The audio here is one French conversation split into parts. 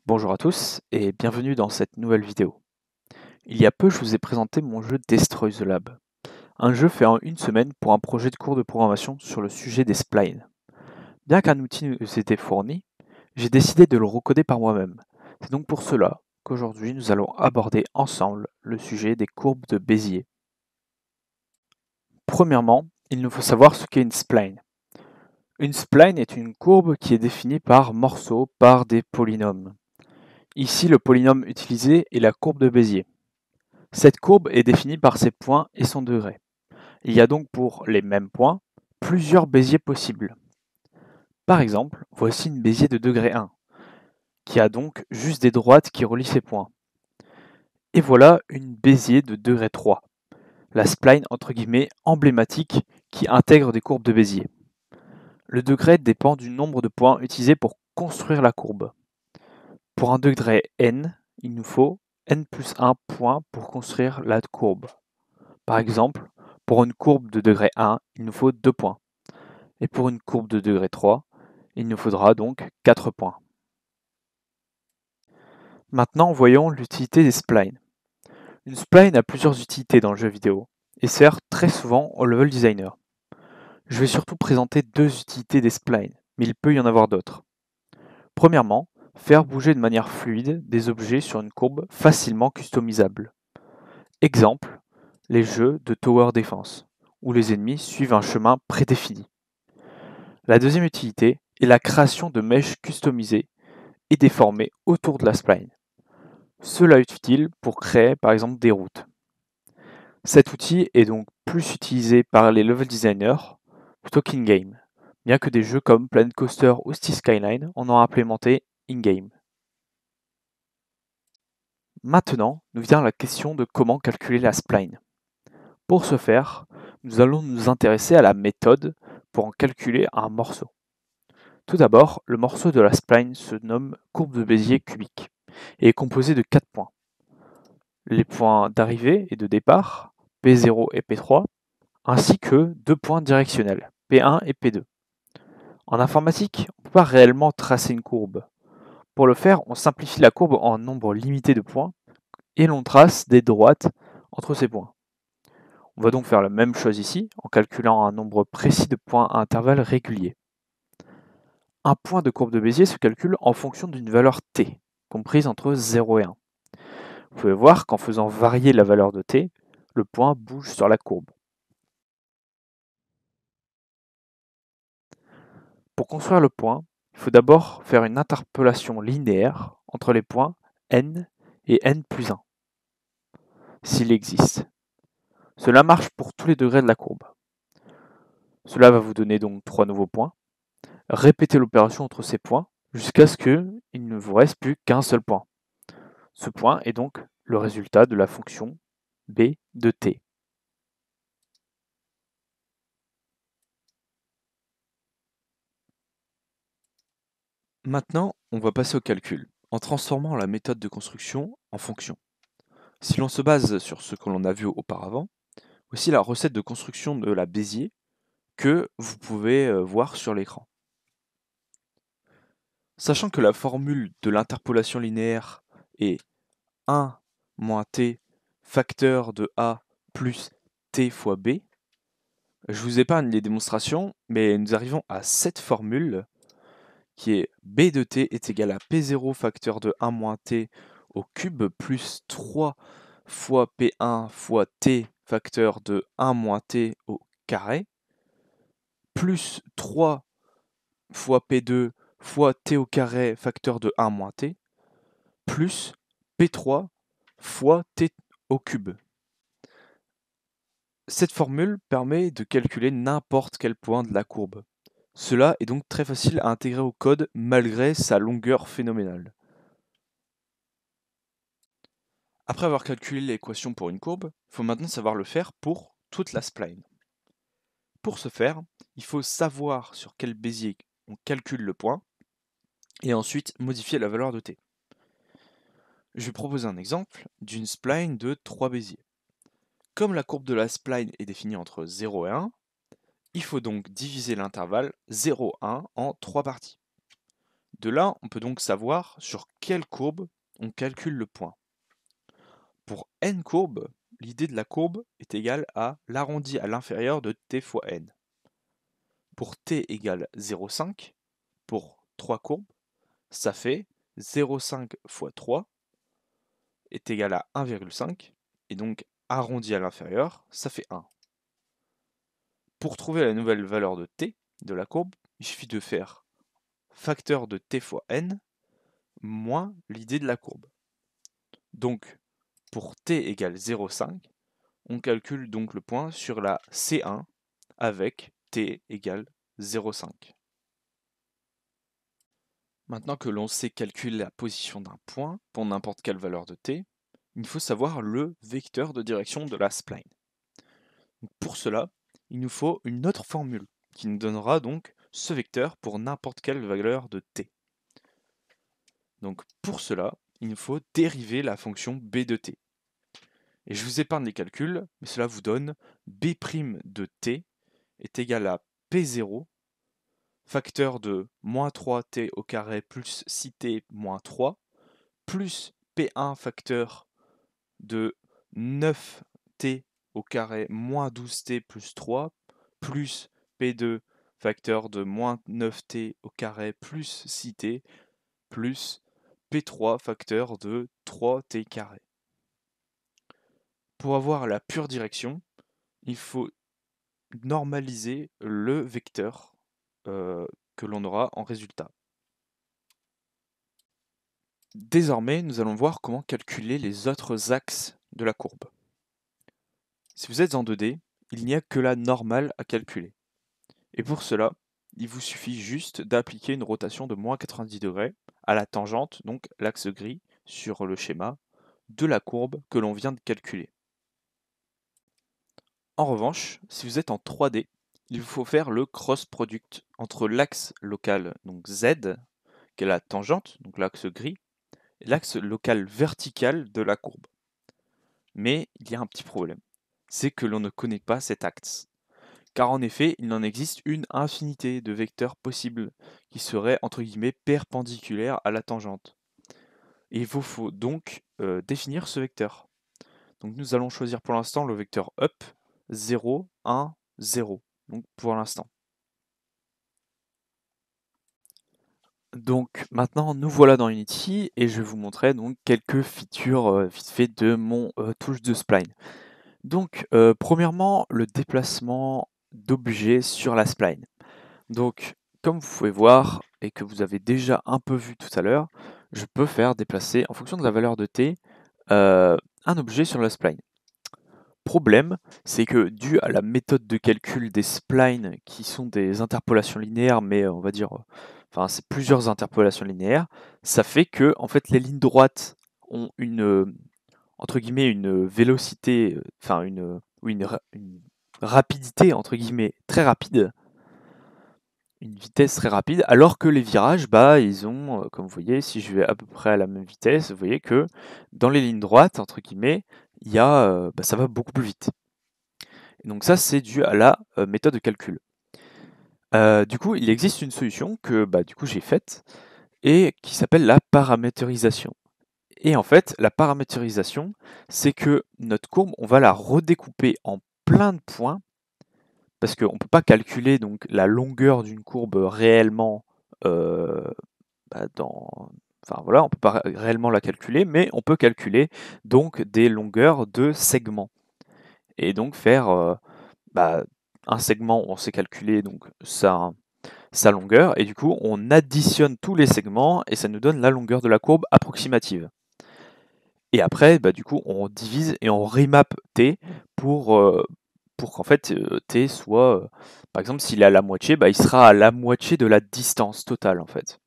Bonjour à tous et bienvenue dans cette nouvelle vidéo. Il y a peu, je vous ai présenté mon jeu Destroy the Lab, un jeu fait en une semaine pour un projet de cours de programmation sur le sujet des splines. Bien qu'un outil nous ait été fourni, j'ai décidé de le recoder par moi-même. C'est donc pour cela qu'aujourd'hui nous allons aborder ensemble le sujet des courbes de Bézier. Premièrement, il nous faut savoir ce qu'est une spline. Une spline est une courbe qui est définie par morceaux par des polynômes. Ici, le polynôme utilisé est la courbe de Bézier. Cette courbe est définie par ses points et son degré. Il y a donc pour les mêmes points plusieurs Béziers possibles. Par exemple, voici une Bézier de degré 1, qui a donc juste des droites qui relient ses points. Et voilà une Bézier de degré 3, la spline entre guillemets emblématique qui intègre des courbes de Bézier. Le degré dépend du nombre de points utilisés pour construire la courbe. Pour un degré n, il nous faut n plus 1 point pour construire la courbe. Par exemple, pour une courbe de degré 1, il nous faut 2 points. Et pour une courbe de degré 3, il nous faudra donc 4 points. Maintenant, voyons l'utilité des splines. Une spline a plusieurs utilités dans le jeu vidéo et sert très souvent au level designer. Je vais surtout présenter deux utilités des splines, mais il peut y en avoir d'autres. Premièrement, faire bouger de manière fluide des objets sur une courbe facilement customisable. Exemple, les jeux de Tower Defense, où les ennemis suivent un chemin prédéfini. La deuxième utilité est la création de mèches customisées et déformées autour de la spline. Cela est utile pour créer par exemple des routes. Cet outil est donc plus utilisé par les level designers plutôt qu'in-game, bien que des jeux comme Planet Coaster ou Cities Skyline en ont implémenté in-game. Maintenant, nous vient la question de comment calculer la spline. Pour ce faire, nous allons nous intéresser à la méthode pour en calculer un morceau. Tout d'abord, le morceau de la spline se nomme courbe de Bézier cubique et est composé de 4 points. Les points d'arrivée et de départ, P0 et P3, ainsi que 2 points directionnels, P1 et P2. En informatique, on ne peut pas réellement tracer une courbe. Pour le faire, on simplifie la courbe en nombre limité de points et l'on trace des droites entre ces points. On va donc faire la même chose ici en calculant un nombre précis de points à intervalles réguliers. Un point de courbe de Bézier se calcule en fonction d'une valeur t, comprise entre 0 et 1. Vous pouvez voir qu'en faisant varier la valeur de t, le point bouge sur la courbe. Pour construire le point, il faut d'abord faire une interpolation linéaire entre les points n et n plus 1, s'il existe. Cela marche pour tous les degrés de la courbe. Cela va vous donner donc 3 nouveaux points. Répétez l'opération entre ces points jusqu'à ce qu'il ne vous reste plus qu'un seul point. Ce point est donc le résultat de la fonction b de t. Maintenant, on va passer au calcul, en transformant la méthode de construction en fonction. Si l'on se base sur ce que l'on a vu auparavant, voici la recette de construction de la Bézier que vous pouvez voir sur l'écran. Sachant que la formule de l'interpolation linéaire est 1 moins t facteur de a plus t fois b, je vous épargne les démonstrations, mais nous arrivons à cette formule qui est b de t est égal à p0 facteur de 1 moins t au cube plus 3 fois p1 fois t facteur de 1 moins t au carré plus 3 fois p2 fois t au carré facteur de 1 moins t plus p3 fois t au cube. Cette formule permet de calculer n'importe quel point de la courbe. Cela est donc très facile à intégrer au code malgré sa longueur phénoménale. Après avoir calculé l'équation pour une courbe, il faut maintenant savoir le faire pour toute la spline. Pour ce faire, il faut savoir sur quel Bézier on calcule le point et ensuite modifier la valeur de t. Je vais proposer un exemple d'une spline de 3 Béziers. Comme la courbe de la spline est définie entre 0 et 1, il faut donc diviser l'intervalle 0,1 en 3 parties. De là, on peut donc savoir sur quelle courbe on calcule le point. Pour n courbes, l'idée de la courbe est égale à l'arrondi à l'inférieur de t fois n. Pour t égale 0,5, pour 3 courbes, ça fait 0,5 fois 3 est égal à 1,5, et donc arrondi à l'inférieur, ça fait 1. Pour trouver la nouvelle valeur de t de la courbe, il suffit de faire facteur de t fois n moins l'idée de la courbe. Donc, pour t égale 0,5, on calcule donc le point sur la C1 avec t égale 0,5. Maintenant que l'on sait calculer la position d'un point pour n'importe quelle valeur de t, il faut savoir le vecteur de direction de la spline. Pour cela, il nous faut une autre formule qui nous donnera donc ce vecteur pour n'importe quelle valeur de t. Donc pour cela, il nous faut dériver la fonction b de t. Et je vous épargne les calculs, mais cela vous donne b' de t est égal à p0, facteur de moins 3t au carré plus 6t moins 3, plus p1 facteur de 9t au carré moins 12t plus 3, plus p2 facteur de moins 9t au carré plus 6t, plus p3 facteur de 3t carré. Pour avoir la pure direction, il faut normaliser le vecteur que l'on aura en résultat. Désormais, nous allons voir comment calculer les autres axes de la courbe. Si vous êtes en 2D, il n'y a que la normale à calculer. Et pour cela, il vous suffit juste d'appliquer une rotation de moins 90 degrés à la tangente, donc l'axe gris, sur le schéma de la courbe que l'on vient de calculer. En revanche, si vous êtes en 3D, il vous faut faire le cross-product entre l'axe local, donc Z, qui est la tangente, donc l'axe gris, et l'axe local vertical de la courbe. Mais il y a un petit problème, c'est que l'on ne connaît pas cet axe. Car en effet, il en existe une infinité de vecteurs possibles qui seraient entre guillemets perpendiculaires à la tangente. Et il vous faut donc définir ce vecteur. Donc nous allons choisir pour l'instant le vecteur up 0, 1, 0. Donc pour l'instant. Donc maintenant nous voilà dans Unity et je vais vous montrer donc quelques features vite fait de mon touche de spline. Donc premièrement le déplacement d'objets sur la spline. Donc comme vous pouvez voir et que vous avez déjà un peu vu tout à l'heure, je peux faire déplacer en fonction de la valeur de t un objet sur la spline. Problème, c'est que dû à la méthode de calcul des splines qui sont des interpolations linéaires, mais on va dire, enfin c'est plusieurs interpolations linéaires, ça fait que en fait les lignes droites ont une entre guillemets une vélocité, enfin une rapidité entre guillemets très rapide, une vitesse très rapide, alors que les virages, bah ils ont, comme vous voyez, si je vais à peu près à la même vitesse, vous voyez que dans les lignes droites entre guillemets, il y a, bah, ça va beaucoup plus vite. Et donc ça, c'est dû à la méthode de calcul. Du coup, il existe une solution que bah, du coup j'ai faite et qui s'appelle la paramétrisation. Et en fait, la paramétrisation, c'est que notre courbe, on va la redécouper en plein de points parce qu'on ne peut pas calculer donc la longueur d'une courbe réellement bah, enfin voilà, on ne peut pas réellement la calculer, mais on peut calculer donc des longueurs de segments et donc faire bah, un segment, on sait calculer donc sa longueur, et du coup on additionne tous les segments et ça nous donne la longueur de la courbe approximative. Et après, bah, du coup, on divise et on remap t pour qu'en fait t soit, par exemple, s'il est à la moitié, bah, il sera à la moitié de la distance totale en fait.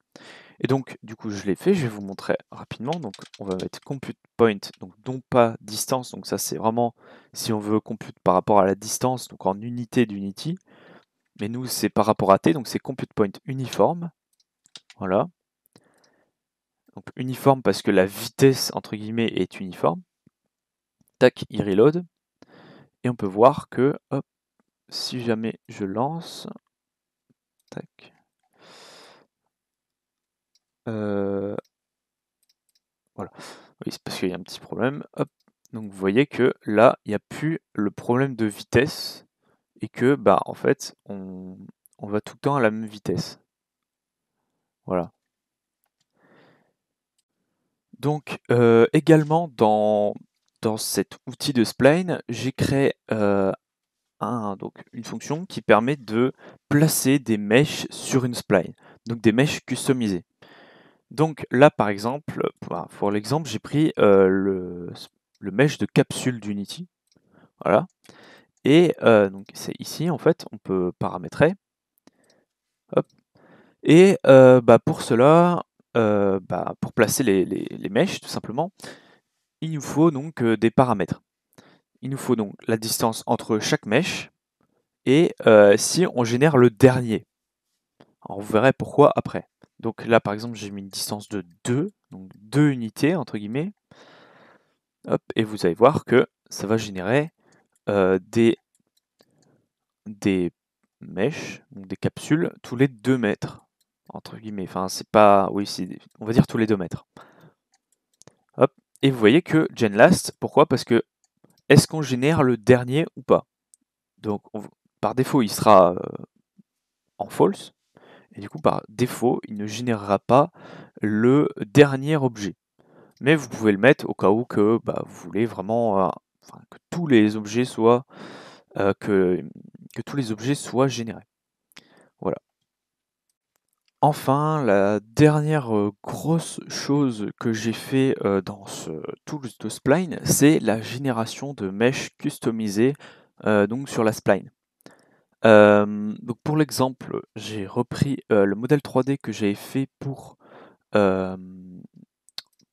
Et donc, du coup, je l'ai fait, je vais vous montrer rapidement. Donc, on va mettre compute point, donc non pas distance. Donc ça, c'est vraiment si on veut compute par rapport à la distance, donc en unité d'Unity. Mais nous, c'est par rapport à t, donc c'est compute point uniforme. Voilà. Donc uniforme parce que la vitesse, entre guillemets, est uniforme. Tac, il reload. Et on peut voir que, hop, si jamais je lance, tac, Voilà. Oui, c'est parce qu'il y a un petit problème. Hop. Donc vous voyez que là, il n'y a plus le problème de vitesse et que bah en fait on va tout le temps à la même vitesse. Voilà. Donc également dans cet outil de spline, j'ai créé donc une fonction qui permet de placer des mèches sur une spline, donc des mèches customisées. Donc là par exemple, pour l'exemple, j'ai pris le mesh de capsule d'Unity, voilà. Et donc c'est ici en fait, on peut paramétrer. Hop. Et bah, pour cela, pour placer les mèches tout simplement, il nous faut donc des paramètres. Il nous faut donc la distance entre chaque mèche et si on génère le dernier. Alors vous verrez pourquoi après. Donc là par exemple j'ai mis une distance de 2, donc 2 unités entre guillemets. Hop, et vous allez voir que ça va générer des mèches, donc des capsules, tous les 2 mètres, entre guillemets. Enfin, c'est pas. Oui, on va dire tous les 2 mètres. Hop. Et vous voyez que GenLast, pourquoi? Parce que est-ce qu'on génère le dernier ou pas? Donc, par défaut, il sera en false. Et du coup, par défaut, il ne générera pas le dernier objet. Mais vous pouvez le mettre au cas où que vous voulez vraiment que tous les objets soient que tous les objets soient générés. Voilà. Enfin, la dernière grosse chose que j'ai fait dans ce tool de spline, c'est la génération de mèches customisées donc sur la spline. Donc pour l'exemple, j'ai repris le modèle 3D que j'avais fait euh,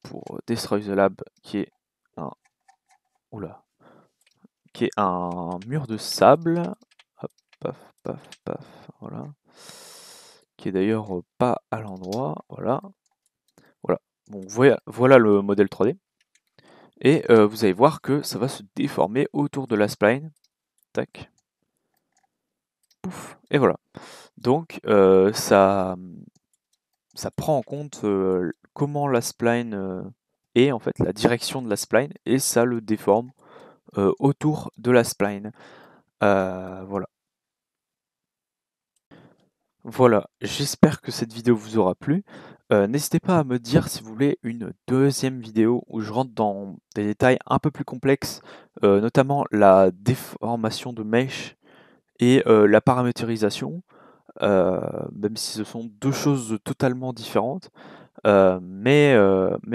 pour Destroy the Lab, un, oula, qui est un mur de sable. Hop, paf, paf, paf, voilà. Qui est d'ailleurs pas à l'endroit, voilà. Voilà. Bon, voilà le modèle 3D. Et vous allez voir que ça va se déformer autour de la spline. Tac. Pouf. Et voilà. Donc ça prend en compte comment la spline est, en fait, la direction de la spline, et ça le déforme autour de la spline. Voilà. Voilà, j'espère que cette vidéo vous aura plu. N'hésitez pas à me dire si vous voulez une deuxième vidéo où je rentre dans des détails un peu plus complexes, notamment la déformation de mesh et la paramétrisation, même si ce sont deux choses totalement différentes. Mais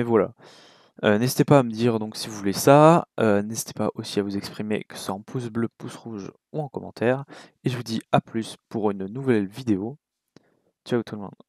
voilà. N'hésitez pas à me dire donc si vous voulez ça. N'hésitez pas aussi à vous exprimer, que ce soit en pouce bleu, pouce rouge ou en commentaire. Et je vous dis à plus pour une nouvelle vidéo. Ciao tout le monde.